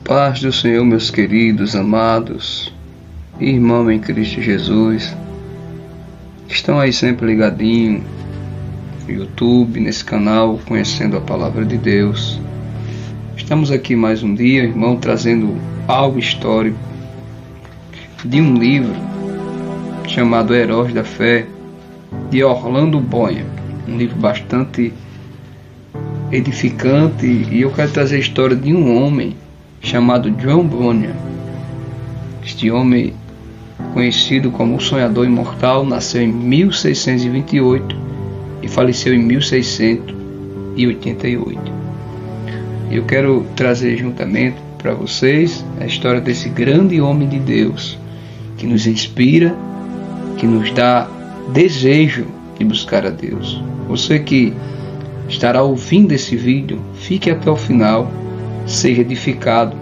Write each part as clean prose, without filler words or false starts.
Paz do Senhor, meus queridos, amados, irmão em Cristo Jesus, estão aí sempre ligadinho no YouTube, nesse canal, conhecendo a Palavra de Deus. Estamos aqui mais um dia, irmão, trazendo algo histórico de um livro chamado Heróis da Fé, de Orlando Bunyan, um livro bastante edificante, e eu quero trazer a história de um homem chamado John Bunyan. Este homem, conhecido como o Sonhador Imortal, nasceu em 1628 e faleceu em 1688. Eu quero trazer juntamente para vocês a história desse grande homem de Deus, que nos inspira, que nos dá desejo de buscar a Deus. Você que estará ouvindo esse vídeo, fique até o final, seja edificado,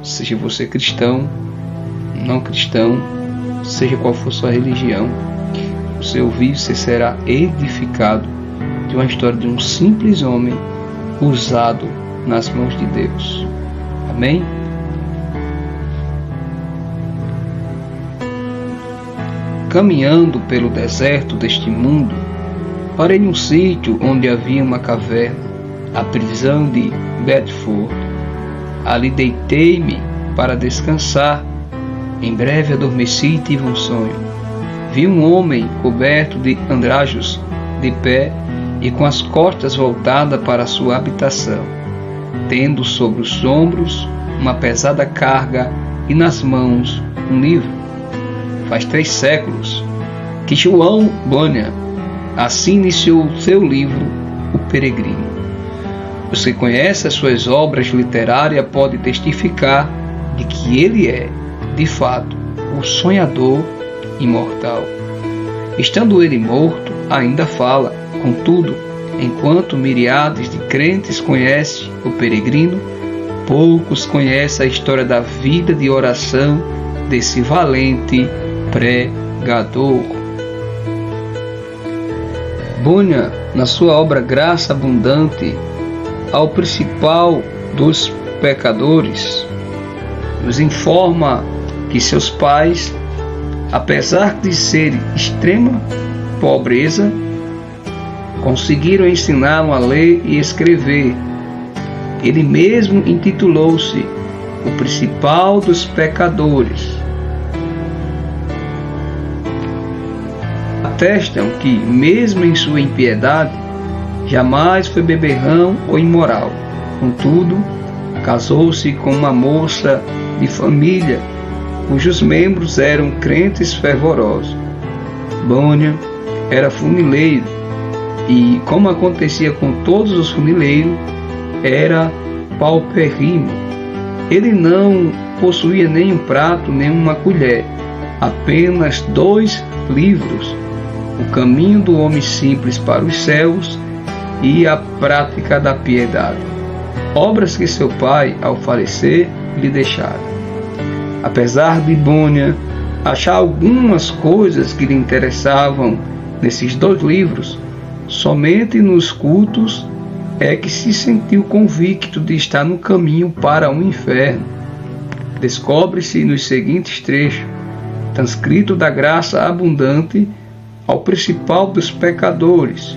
seja você cristão, não cristão, seja qual for sua religião. Você ouvir, você será edificado de uma história de um simples homem usado nas mãos de Deus. Amém? Caminhando pelo deserto deste mundo, parei num sítio onde havia uma caverna, a prisão de Bedford. Ali deitei-me para descansar. Em breve adormeci e tive um sonho. Vi um homem coberto de andrajos, de pé e com as costas voltadas para a sua habitação, tendo sobre os ombros uma pesada carga e nas mãos um livro. Faz 3 séculos que João Bunyan assim iniciou seu livro, O Peregrino. Você conhece as suas obras literárias, pode testificar de que ele é, de fato, o sonhador imortal. Estando ele morto, ainda fala. Contudo, enquanto miríades de crentes conhecem o peregrino, poucos conhecem a história da vida de oração desse valente pregador. Bunyan, na sua obra Graça Abundante ao Principal dos Pecadores, nos informa que seus pais, apesar de serem extrema pobreza, conseguiram ensiná-lo a ler e escrever. Ele mesmo intitulou-se o Principal dos Pecadores. Atestam que, mesmo em sua impiedade, jamais foi beberrão ou imoral. Contudo, casou-se com uma moça de família, cujos membros eram crentes fervorosos. Bunyan era funileiro e, como acontecia com todos os funileiros, era paupérrimo. Ele não possuía nem um prato, nem uma colher, apenas 2 livros: O Caminho do Homem Simples para os Céus e A Prática da Piedade, obras que seu pai, ao falecer, lhe deixara. Apesar de Bunyan achar algumas coisas que lhe interessavam nesses 2 livros, somente nos cultos é que se sentiu convicto de estar no caminho para o inferno. Descobre-se nos seguintes trechos, transcrito da Graça Abundante ao Principal dos Pecadores,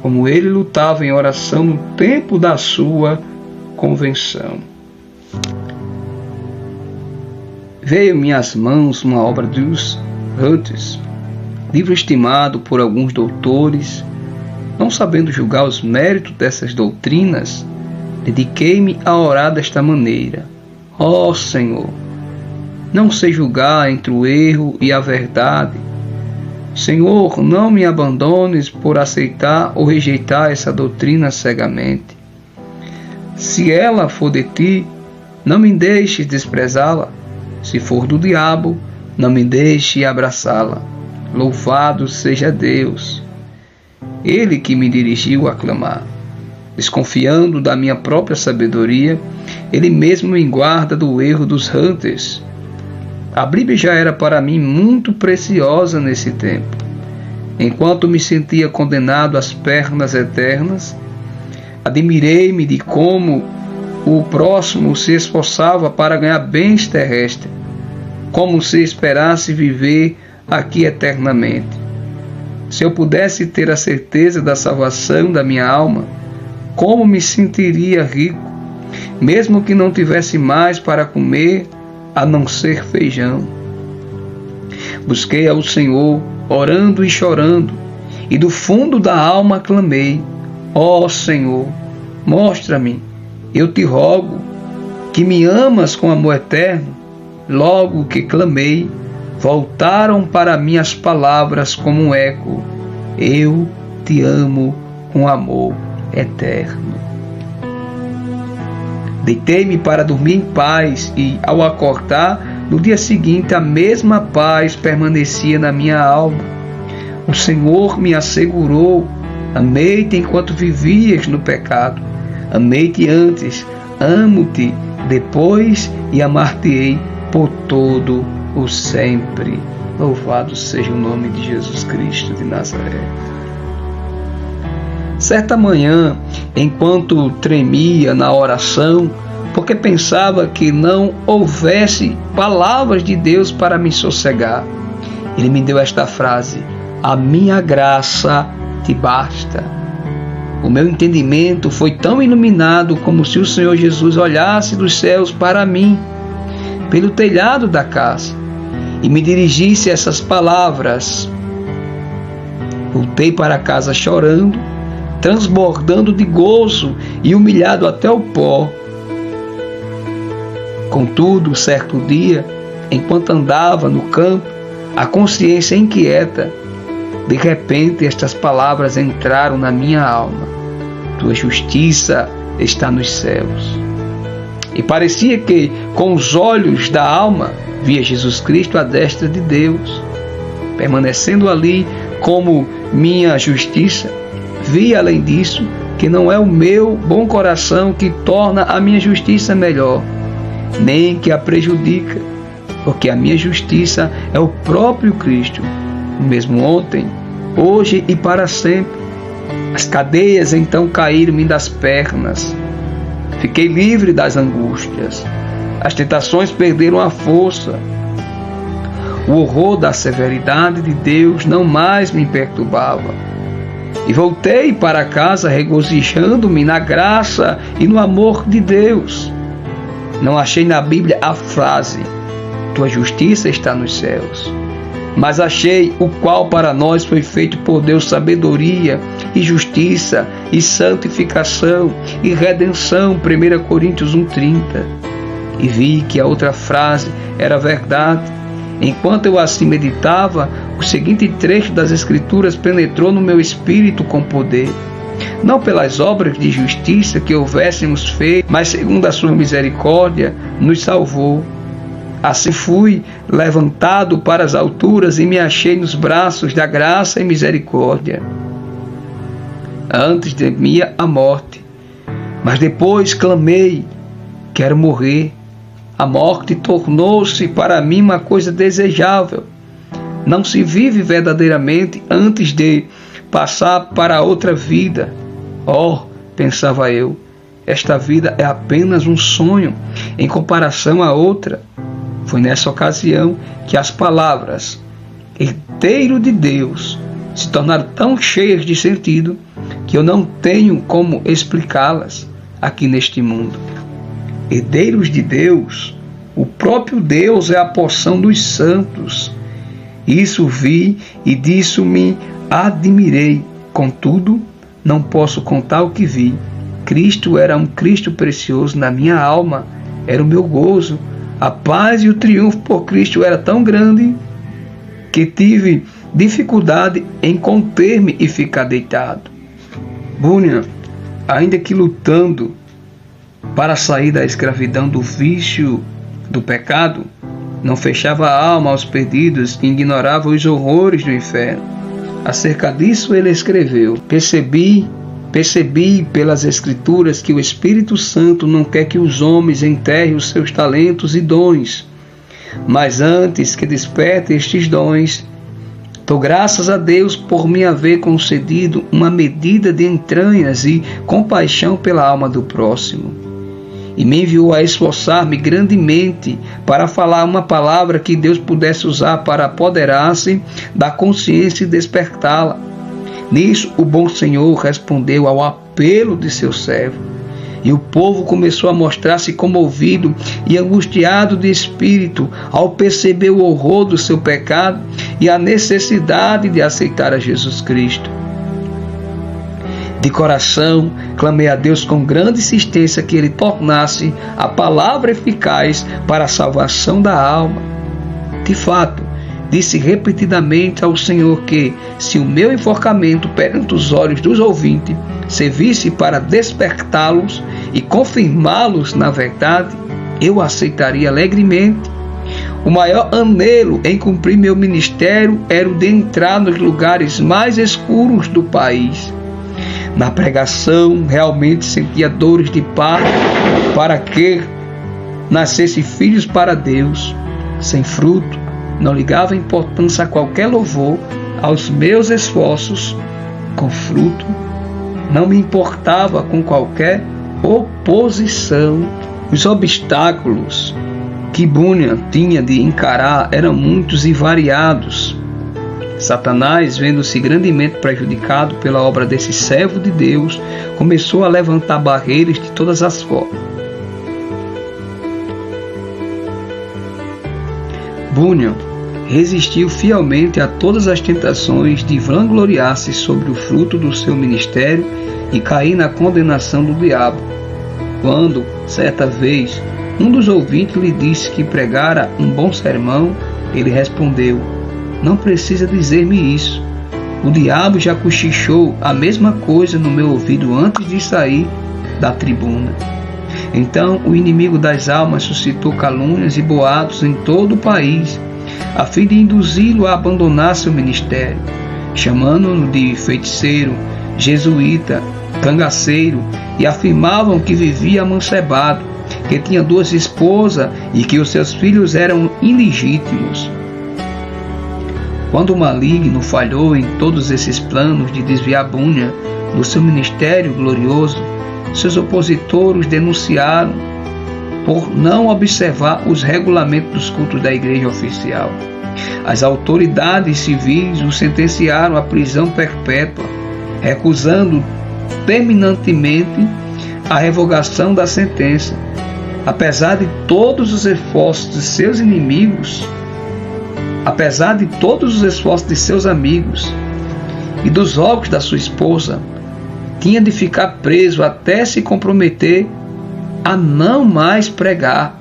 como ele lutava em oração no tempo da sua convenção. Veio em minhas mãos uma obra dos Hunters, livro estimado por alguns doutores. Não sabendo julgar os méritos dessas doutrinas, dediquei-me a orar desta maneira: ó Senhor, não sei julgar entre o erro e a verdade. Senhor, não me abandones por aceitar ou rejeitar essa doutrina cegamente. Se ela for de ti, não me deixes desprezá-la. Se for do diabo, não me deixe abraçá-la. Louvado seja Deus, Ele que me dirigiu a clamar. Desconfiando da minha própria sabedoria, Ele mesmo me guarda do erro dos Hunters. A Bíblia já era para mim muito preciosa nesse tempo. Enquanto me sentia condenado às pernas eternas, admirei-me de como o próximo se esforçava para ganhar bens terrestres, como se esperasse viver aqui eternamente. Se eu pudesse ter a certeza da salvação da minha alma, como me sentiria rico, mesmo que não tivesse mais para comer a não ser feijão. Busquei ao Senhor, orando e chorando, e do fundo da alma clamei: ó Senhor, mostra-me, eu te rogo, que me amas com amor eterno. Logo que clamei, voltaram para mim as palavras como um eco: eu te amo com amor eterno. Deitei-me para dormir em paz e, ao acordar, no dia seguinte a mesma paz permanecia na minha alma. O Senhor me assegurou: amei-te enquanto vivias no pecado. Amei-te antes, amo-te depois e amar-te-ei por todo o sempre. Louvado seja o nome de Jesus Cristo de Nazaré. Certa manhã, enquanto tremia na oração, porque pensava que não houvesse palavras de Deus para me sossegar, Ele me deu esta frase: a minha graça te basta. O meu entendimento foi tão iluminado como se o Senhor Jesus olhasse dos céus para mim, pelo telhado da casa, e me dirigisse essas palavras. Voltei para casa chorando, transbordando de gozo e humilhado até o pó. Contudo, certo dia, enquanto andava no campo, a consciência inquieta, de repente estas palavras entraram na minha alma: tua justiça está nos céus. E parecia que, com os olhos da alma, via Jesus Cristo à destra de Deus. Permanecendo ali como minha justiça, vi, além disso, que não é o meu bom coração que torna a minha justiça melhor, nem que a prejudica, porque a minha justiça é o próprio Cristo, o mesmo ontem, hoje e para sempre. As cadeias então caíram-me das pernas. Fiquei livre das angústias. As tentações perderam a força. O horror da severidade de Deus não mais me perturbava. E voltei para casa regozijando-me na graça e no amor de Deus. Não achei na Bíblia a frase: tua justiça está nos céus, mas achei o qual para nós foi feito por Deus sabedoria e justiça e santificação e redenção. 1 Coríntios 1,30. E vi que a outra frase era verdade. Enquanto eu assim meditava, o seguinte trecho das Escrituras penetrou no meu espírito com poder: não pelas obras de justiça que houvéssemos feito, mas segundo a sua misericórdia nos salvou. Assim fui levantado para as alturas e me achei nos braços da graça e misericórdia. Antes temia a morte, mas depois clamei: quero morrer. A morte tornou-se para mim uma coisa desejável. Não se vive verdadeiramente antes de passar para outra vida. Oh, pensava eu, esta vida é apenas um sonho em comparação à outra. Foi nessa ocasião que as palavras Herdeiro de Deus se tornaram tão cheias de sentido que eu não tenho como explicá-las aqui neste mundo. Herdeiros de Deus, o próprio Deus é a porção dos santos. Isso vi e disso me admirei. Contudo, não posso contar o que vi. Cristo era um Cristo precioso na minha alma, era o meu gozo. A paz e o triunfo por Cristo era tão grande que tive dificuldade em conter-me e ficar deitado. Bunyan, ainda que lutando para sair da escravidão do vício do pecado, não fechava a alma aos perdidos e ignorava os horrores do inferno. Acerca disso ele escreveu: Percebi pelas Escrituras que o Espírito Santo não quer que os homens enterrem os seus talentos e dons, mas antes que desperte estes dons, dou graças a Deus por me haver concedido uma medida de entranhas e compaixão pela alma do próximo. e me enviou a esforçar-me grandemente para falar uma palavra que Deus pudesse usar para apoderar-se da consciência e despertá-la. Nisso, o bom Senhor respondeu ao apelo de seu servo, e o povo começou a mostrar-se comovido e angustiado de espírito ao perceber o horror do seu pecado e a necessidade de aceitar a Jesus Cristo. De coração, clamei a Deus com grande insistência que Ele tornasse a palavra eficaz para a salvação da alma. De fato, disse repetidamente ao Senhor que, se o meu enforcamento perante os olhos dos ouvintes servisse para despertá-los e confirmá-los na verdade, eu aceitaria alegremente. O maior anelo em cumprir meu ministério era o de entrar nos lugares mais escuros do país. Na pregação, realmente sentia dores de parto para que nascesse filhos para Deus. Sem fruto, não ligava importância a qualquer louvor aos meus esforços. Com fruto, não me importava com qualquer oposição. Os obstáculos que Bunyan tinha de encarar eram muitos e variados. Satanás, vendo-se grandemente prejudicado pela obra desse servo de Deus, começou a levantar barreiras de todas as formas. Bunyan resistiu fielmente a todas as tentações de vangloriar-se sobre o fruto do seu ministério e cair na condenação do diabo. Quando, certa vez, um dos ouvintes lhe disse que pregara um bom sermão, ele respondeu: "Não precisa dizer-me isso. O diabo já cochichou a mesma coisa no meu ouvido antes de sair da tribuna." Então o inimigo das almas suscitou calúnias e boatos em todo o país, a fim de induzi-lo a abandonar seu ministério, chamando-no de feiticeiro, jesuíta, cangaceiro, e afirmavam que vivia amancebado, que tinha 2 esposas e que os seus filhos eram ilegítimos. Quando o maligno falhou em todos esses planos de desviar Bunyan do seu ministério glorioso, seus opositores denunciaram por não observar os regulamentos dos cultos da igreja oficial. As autoridades civis o sentenciaram à prisão perpétua, recusando terminantemente a revogação da sentença. Apesar de todos os esforços de seus inimigos, apesar de todos os esforços de seus amigos e dos órgãos da sua esposa, tinha de ficar preso até se comprometer a não mais pregar.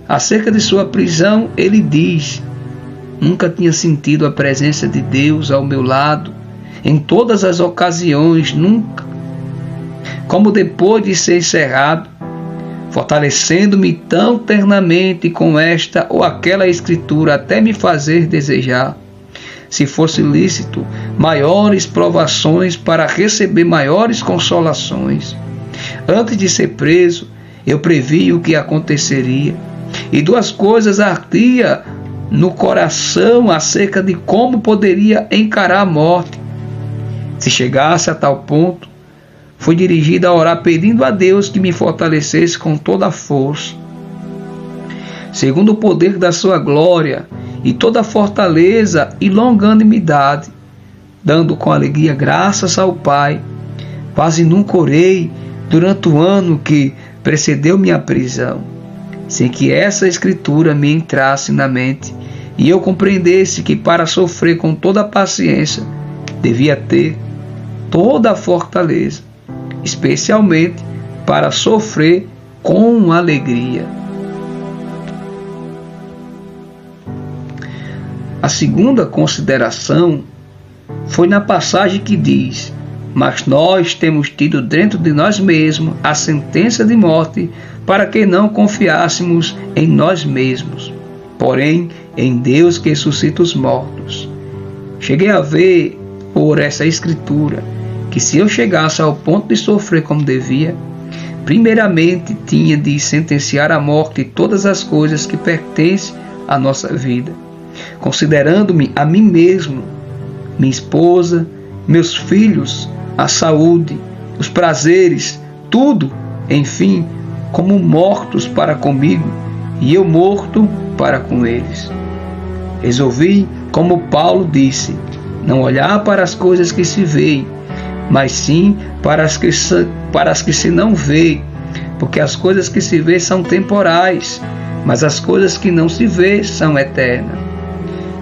Acerca de sua prisão, ele diz: "Nunca tinha sentido a presença de Deus ao meu lado, em todas as ocasiões, nunca, como depois de ser encerrado, fortalecendo-me tão ternamente com esta ou aquela escritura até me fazer desejar, se fosse lícito, maiores provações para receber maiores consolações. Antes de ser preso, eu previ o que aconteceria, e 2 coisas ardia no coração acerca de como poderia encarar a morte. Se chegasse a tal ponto, fui dirigido a orar pedindo a Deus que me fortalecesse com toda a força, segundo o poder da sua glória e toda a fortaleza e longanimidade, dando com alegria graças ao Pai. Quase nunca orei durante o ano que precedeu minha prisão, sem que essa escritura me entrasse na mente e eu compreendesse que para sofrer com toda a paciência devia ter toda a fortaleza, especialmente para sofrer com alegria." A segunda consideração foi na passagem que diz: "Mas nós temos tido dentro de nós mesmos a sentença de morte, para que não confiássemos em nós mesmos, porém em Deus que suscita os mortos." Cheguei a ver por essa escritura que se eu chegasse ao ponto de sofrer como devia, primeiramente tinha de sentenciar à morte todas as coisas que pertencem à nossa vida, considerando-me a mim mesmo, minha esposa, meus filhos, a saúde, os prazeres, tudo, enfim, como mortos para comigo, e eu morto para com eles. Resolvi, como Paulo disse, não olhar para as coisas que se veem, mas sim para as que se não veem, porque as coisas que se veem são temporais, mas as coisas que não se veem são eternas.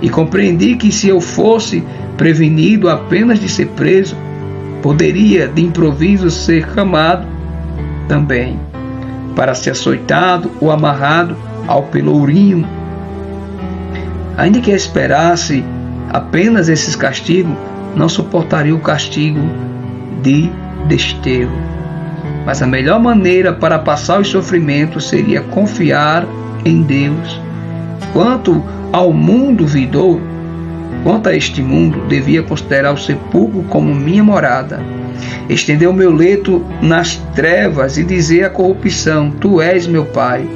E compreendi que se eu fosse prevenido apenas de ser preso, poderia de improviso ser chamado também, para ser açoitado ou amarrado ao pelourinho. Ainda que esperasse apenas esses castigos, não suportaria o castigo de desterro. Mas a melhor maneira para passar os sofrimentos seria confiar em Deus. Quanto ao mundo vindouro, quanto a este mundo, devia considerar o sepulcro como minha morada, estender o meu leito nas trevas e dizer à corrupção: tu és meu pai,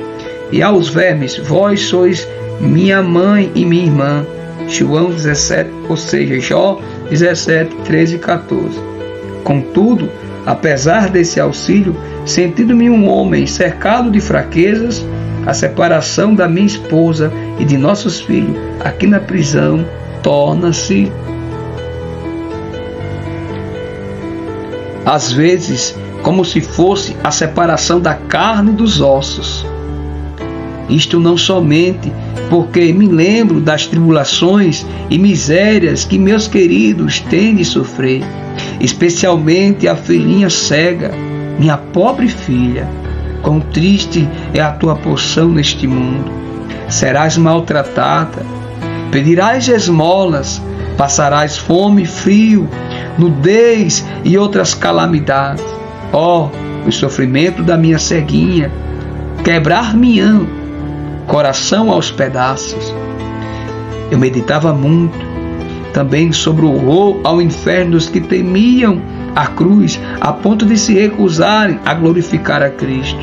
e aos vermes: vós sois minha mãe e minha irmã. João 17, ou seja, Jó 17, 13 e 14. Contudo, apesar desse auxílio, sentindo-me um homem cercado de fraquezas, a separação da minha esposa e de nossos filhos aqui na prisão torna-se, às vezes, como se fosse a separação da carne e dos ossos. Isto não somente porque me lembro das tribulações e misérias que meus queridos têm de sofrer, especialmente a filhinha cega, minha pobre filha. Quão triste é a tua porção neste mundo. Serás maltratada, pedirás esmolas, passarás fome e frio, nudez e outras calamidades. Ó, o sofrimento da minha ceguinha, quebrar-me-ão, coração aos pedaços. Eu meditava muito também sobre o horror ao inferno dos que temiam a cruz a ponto de se recusarem a glorificar a Cristo.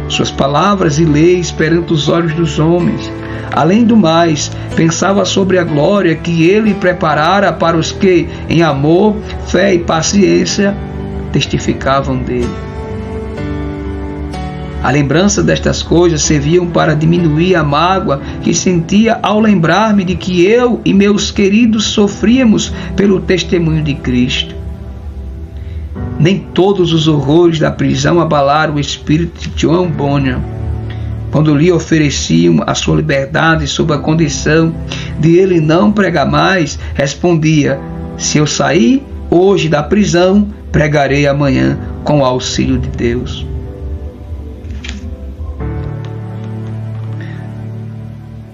Suas palavras e leis perante os olhos dos homens. Além do mais, pensava sobre a glória que ele preparara para os que, em amor, fé e paciência, testificavam dele. A lembrança destas coisas serviam para diminuir a mágoa que sentia ao lembrar-me de que eu e meus queridos sofríamos pelo testemunho de Cristo. Nem todos os horrores da prisão abalaram o espírito de John Bunyan. Quando lhe ofereciam a sua liberdade sob a condição de ele não pregar mais, respondia: se eu sair hoje da prisão, pregarei amanhã com o auxílio de Deus.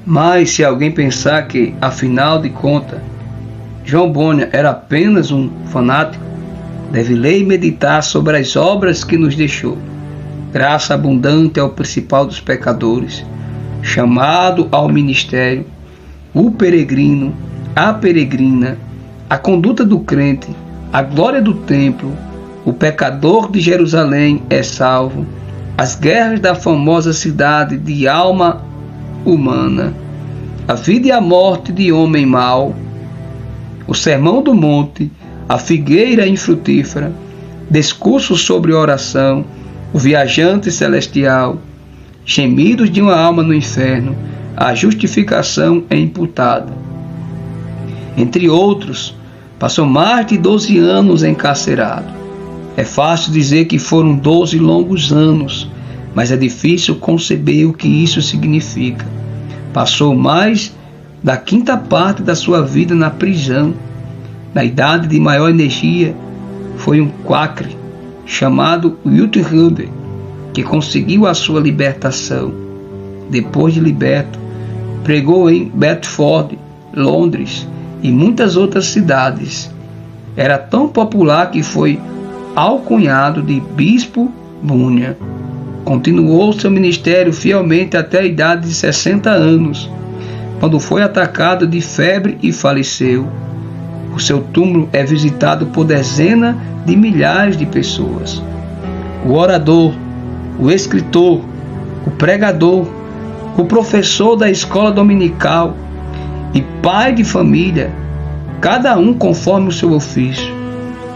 Mas se alguém pensar que, afinal de contas, John Bunyan era apenas um fanático, deve ler e meditar sobre as obras que nos deixou. Graça abundante ao principal dos pecadores, chamado ao ministério, o peregrino, a peregrina, a conduta do crente, a glória do templo, o pecador de Jerusalém é salvo, as guerras da famosa cidade de alma humana, a vida e a morte de homem mau, o sermão do monte, a figueira infrutífera, discurso sobre oração, o viajante celestial, gemidos de uma alma no inferno, a justificação é imputada. Entre outros, passou mais de 12 anos encarcerado. É fácil dizer que foram 12 longos anos, mas é difícil conceber o que isso significa. Passou mais da quinta parte da sua vida na prisão. Na idade de maior energia, foi um quacre chamado Wilton Huber que conseguiu a sua libertação. Depois de liberto, pregou em Bedford, Londres e muitas outras cidades. Era tão popular que foi alcunhado de Bispo Bunyan. Continuou seu ministério fielmente até a idade de 60 anos, quando foi atacado de febre e faleceu. O seu túmulo é visitado por dezenas de milhares de pessoas. O orador, o escritor, o pregador, o professor da escola dominical e pai de família, cada um conforme o seu ofício,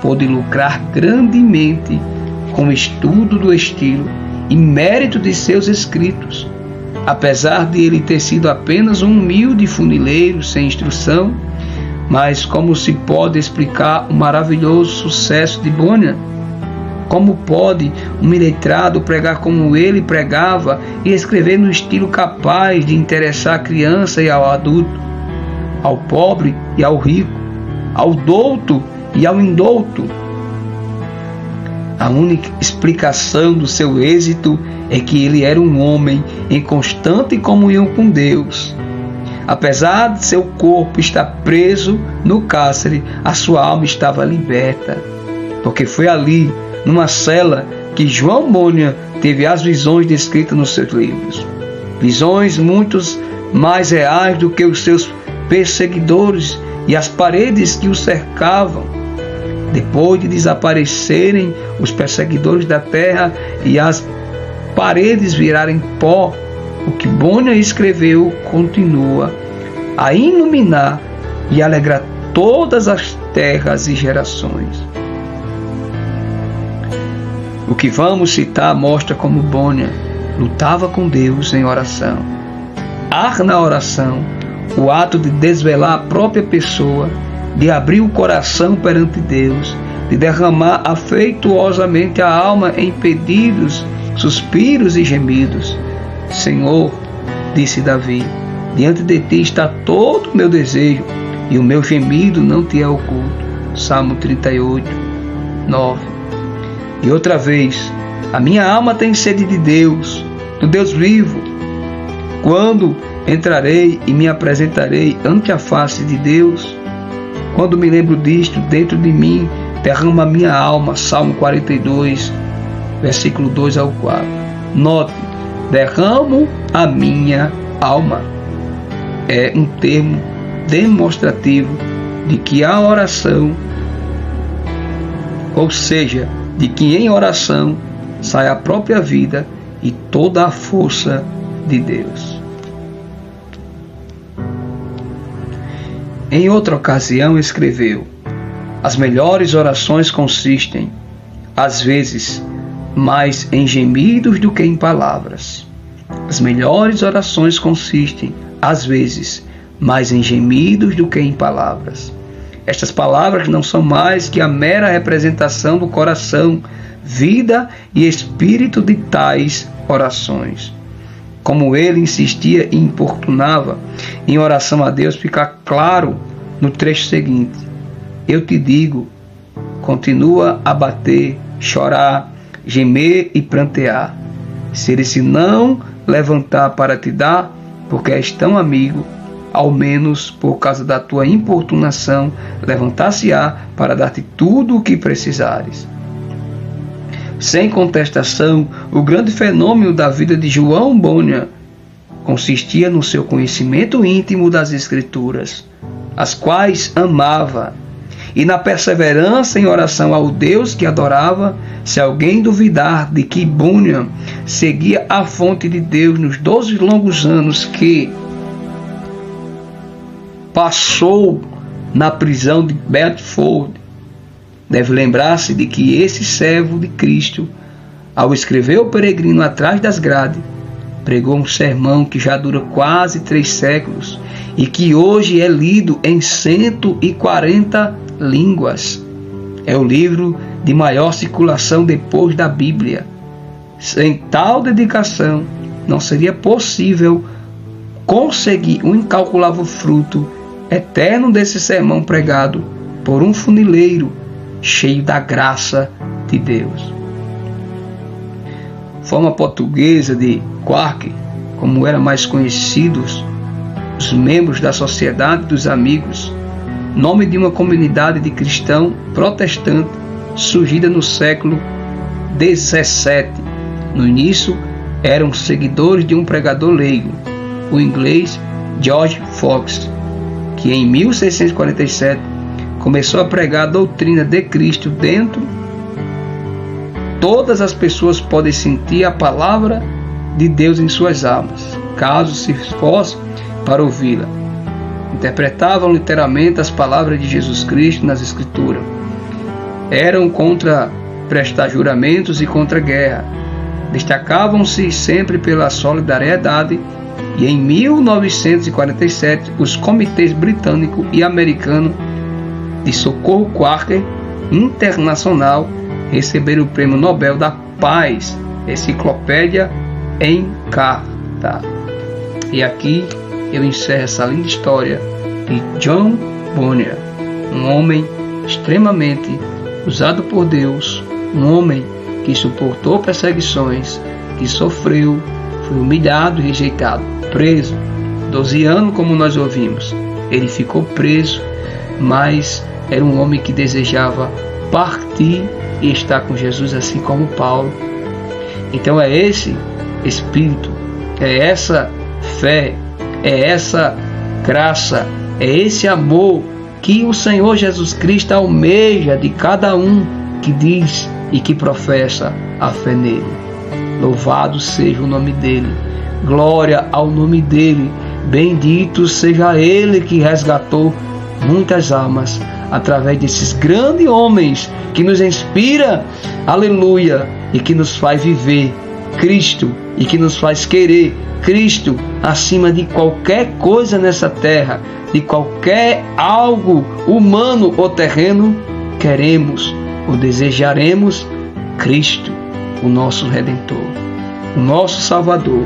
pôde lucrar grandemente com o estudo do estilo e mérito de seus escritos. Apesar de ele ter sido apenas um humilde funileiro sem instrução, mas como se pode explicar o maravilhoso sucesso de Bunyan? Como pode um iletrado pregar como ele pregava e escrever no estilo capaz de interessar a criança e ao adulto, ao pobre e ao rico, ao douto e ao indouto? A única explicação do seu êxito é que ele era um homem em constante comunhão com Deus. Apesar de seu corpo estar preso no cárcere, a sua alma estava liberta, porque foi ali, numa cela, que João Bunyan teve as visões descritas nos seus livros. Visões muito mais reais do que os seus perseguidores e as paredes que o cercavam. Depois de desaparecerem os perseguidores da terra e as paredes virarem pó, o que Bunyan escreveu continua a iluminar e alegrar todas as terras e gerações. O que vamos citar mostra como Bunyan lutava com Deus em oração. Há na oração o ato de desvelar a própria pessoa, de abrir o coração perante Deus, de derramar afetuosamente a alma em pedidos, suspiros e gemidos. Senhor, disse Davi, diante de ti está todo o meu desejo, e o meu gemido não te é oculto. Salmo 38, 9. E outra vez, a minha alma tem sede de Deus, do Deus vivo. Quando entrarei e me apresentarei ante a face de Deus? Quando me lembro disto, dentro de mim derrama a minha alma. Salmo 42, versículo 2 ao 4. Note, derramo a minha alma. É um termo demonstrativo de que a oração, ou seja, de que em oração sai a própria vida e toda a força de Deus. Em outra ocasião escreveu: as melhores orações consistem, às vezes, mais em gemidos do que em palavras. As melhores orações consistem, às vezes, mais em gemidos do que em palavras. Estas palavras não são mais que a mera representação do coração, vida e espírito de tais orações. Como ele insistia e importunava em oração a Deus, fica claro no trecho seguinte: eu te digo, continua a bater, chorar, gemer e prantear. Se ele se não levantar para te dar, porque és tão amigo, ao menos por causa da tua importunação, levantar-se-á para dar-te tudo o que precisares. Sem contestação, o grande fenômeno da vida de João Bunyan consistia no seu conhecimento íntimo das Escrituras, as quais amava, e na perseverança em oração ao Deus que adorava. Se alguém duvidar de que Bunyan seguia a fonte de Deus nos 12 longos anos que passou na prisão de Bedford, deve lembrar-se de que esse servo de Cristo, ao escrever O Peregrino atrás das grades, pregou um sermão que já dura quase 3 séculos e que hoje é lido em 140 línguas. É o livro de maior circulação depois da Bíblia. Sem tal dedicação, não seria possível conseguir um incalculável fruto eterno desse sermão pregado por um funileiro cheio da graça de Deus. Forma portuguesa de Quark, como eram mais conhecidos os membros da Sociedade dos Amigos, nome de uma comunidade de cristão protestante surgida no século XVII. No início, eram seguidores de um pregador leigo, o inglês George Fox, que em 1647 começou a pregar a doutrina de Cristo dentro. Todas as pessoas podem sentir a palavra de Deus em suas almas, caso se esforcem para ouvi-la. Interpretavam literalmente as palavras de Jesus Cristo nas Escrituras. Eram contra prestar juramentos e contra guerra. Destacavam-se sempre pela solidariedade e em 1947 os comitês britânico e americano de socorro Quaker Internacional receberam o Prêmio Nobel da Paz, Enciclopédia em Carta. E aqui eu encerro essa linda história de John Bunyan, um homem extremamente usado por Deus, um homem que suportou perseguições, que sofreu, foi humilhado e rejeitado, preso, 12 anos como nós ouvimos. Ele ficou preso, mas era um homem que desejava partir e estar com Jesus, assim como Paulo. Então é esse espírito, é essa fé, é essa graça, é esse amor que o Senhor Jesus Cristo almeja de cada um que diz e que professa a fé nele. Louvado seja o nome dele, glória ao nome dele, bendito seja ele que resgatou muitas almas através desses grandes homens que nos inspira, aleluia, e que nos faz viver Cristo e que nos faz querer Cristo acima de qualquer coisa nessa terra, de qualquer algo humano ou terreno. Queremos ou desejaremos Cristo, o nosso Redentor, o nosso Salvador,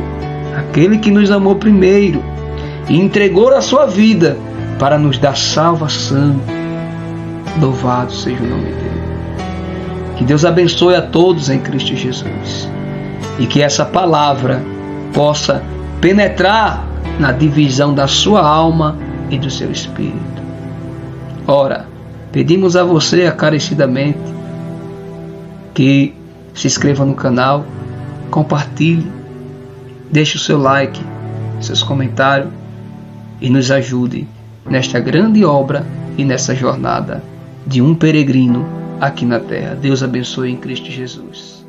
aquele que nos amou primeiro e entregou a sua vida para nos dar salvação. Louvado seja o nome dele. Que Deus abençoe a todos em Cristo Jesus e que essa palavra possa penetrar na divisão da sua alma e do seu espírito. Ora, pedimos a você encarecidamente que se inscreva no canal, compartilhe, deixe o seu like, seus comentários e nos ajude nesta grande obra e nessa jornada de um peregrino aqui na terra. Deus abençoe em Cristo Jesus.